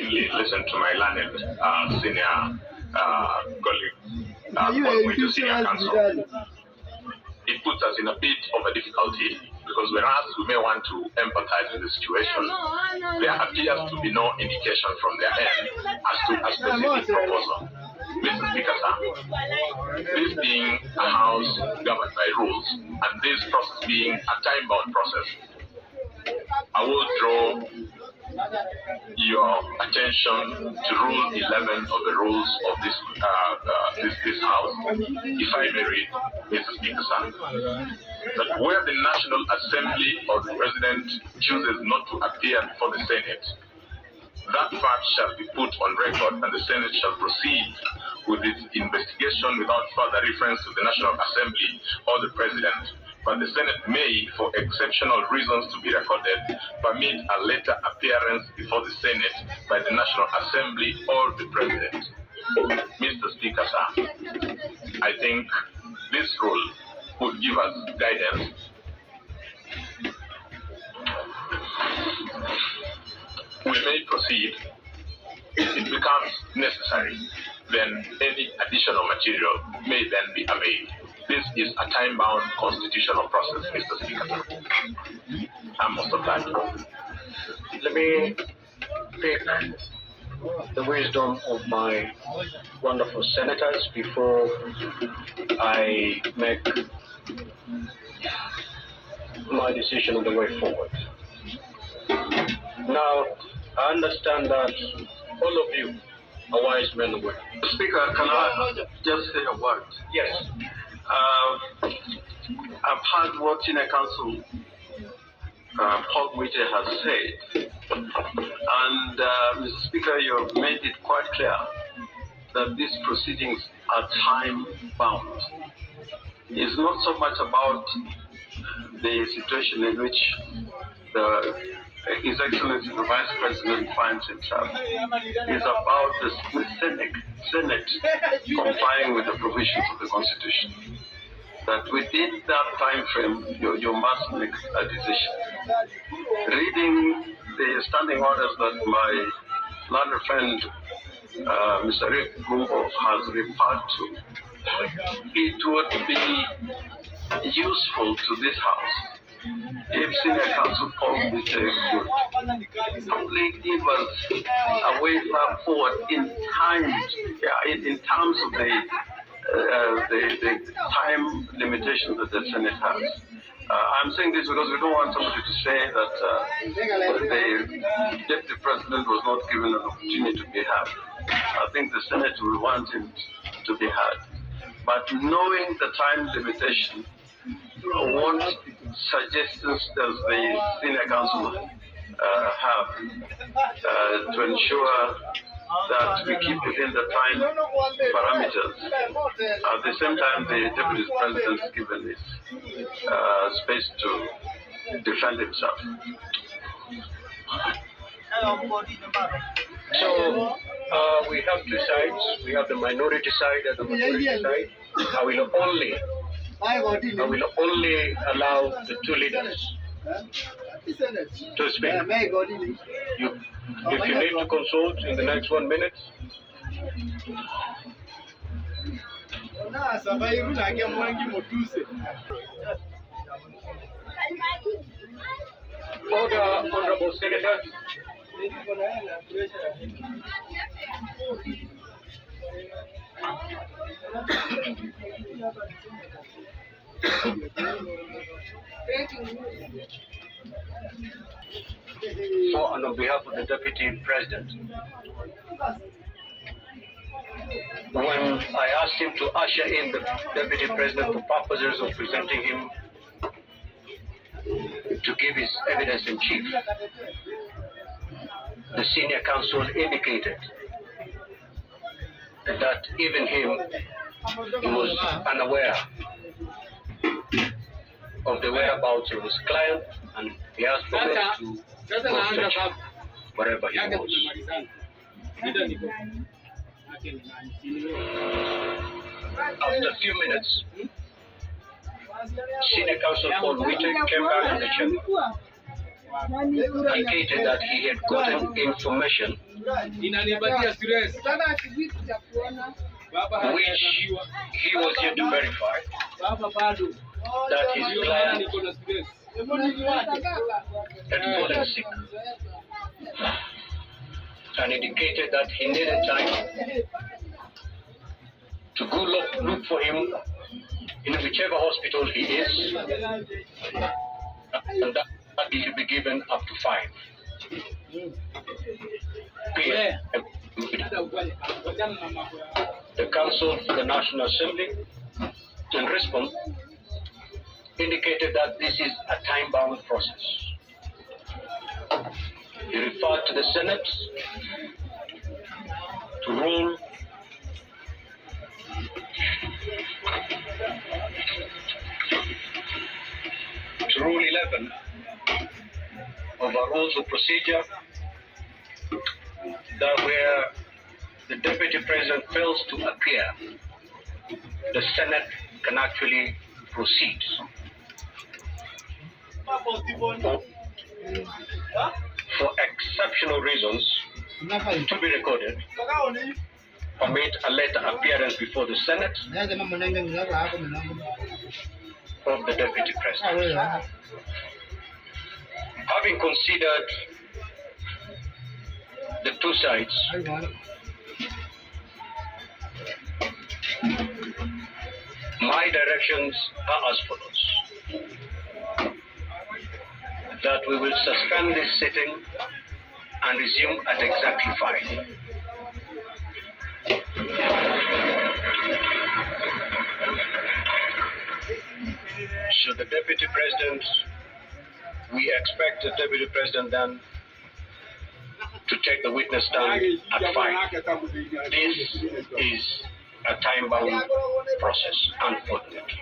keenly listened to my learned senior colleague going to senior counsel. It puts us in a bit of a difficulty because whereas we may want to empathize with the situation, there appears to be no indication from their end as to a specific proposal. Mr. Speaker, sir, this being a house governed by rules and this process being a time-bound process, I will draw your attention to Rule 11 of the rules of this House, if I may read, Mr. Speaker, sir, that where the National Assembly or the President chooses not to appear before the Senate, that fact shall be put on record and the Senate shall proceed with its investigation without further reference to the National Assembly or the President. But the Senate may, for exceptional reasons to be recorded, permit a later appearance before the Senate by the National Assembly or the President. Mr. Speaker, sir, I think this rule would give us guidance. We may proceed. If it becomes necessary, then any additional material may then be availed. This is a time-bound constitutional process, Mr. Speaker. I'm most obliged. Let me pick the wisdom of my wonderful senators before I make my decision on the way forward. Now, I understand that all of you are wise men and women. Speaker, can I just say a word? Yes. I've heard what Senior Counsel Paul Wite has said, and Mr. Speaker, you have made it quite clear that these proceedings are time-bound. It's not so much about the situation in which His Excellency the Vice President finds himself. It's about the Senate complying with the provisions of the Constitution. That within that time frame, you must make a decision. Reading the standing orders that my learned friend, Mr. Rick Gumbo, has referred to, it would be useful to this House if Senior Counsel Paul Wite could probably give us a way forward in terms of the time limitations that the Senate has. I'm saying this because we don't want somebody to say that the Deputy President was not given an opportunity to be heard. I think the Senate will want him to be heard. But knowing the time limitation, what suggestions does the Senior Counsel have to ensure that we keep within the time parameters? At the same time, the Deputy President is given this space to defend himself. So we have two sides. We have the minority side and the majority side. I will only allow the two leaders to speak. If you need to consult in the next 1 minute. Order, honorable senators. So, and on behalf of the Deputy President, when I asked him to usher in the Deputy President for purposes of presenting him to give his evidence in chief, the Senior Counsel indicated that even him, he was unaware of the whereabouts of his client, and he asked for me to cross-check wherever he was. After a few minutes, Senior Counsel Paul Wite came back to the chamber, indicated that he had gotten information which he was here to verify that his client had fallen sick and indicated that he needed time to go look for him in whichever hospital he is, and that he should be given up to 5 p.m. The Council for the National Assembly, in response, indicated that this is a time-bound process. He referred to the Senate to rule Rule 11 of our rules of procedure, that where the Deputy President fails to appear, the Senate can actually proceed for exceptional reasons to be recorded, permit a later appearance before the Senate of the Deputy President. Having considered the two sides, my directions are as follows: that we will suspend this sitting and resume at exactly 5. So the Deputy President, we expect the Deputy President then to take the witness stand at 5. This is a time-bound process, unfortunately.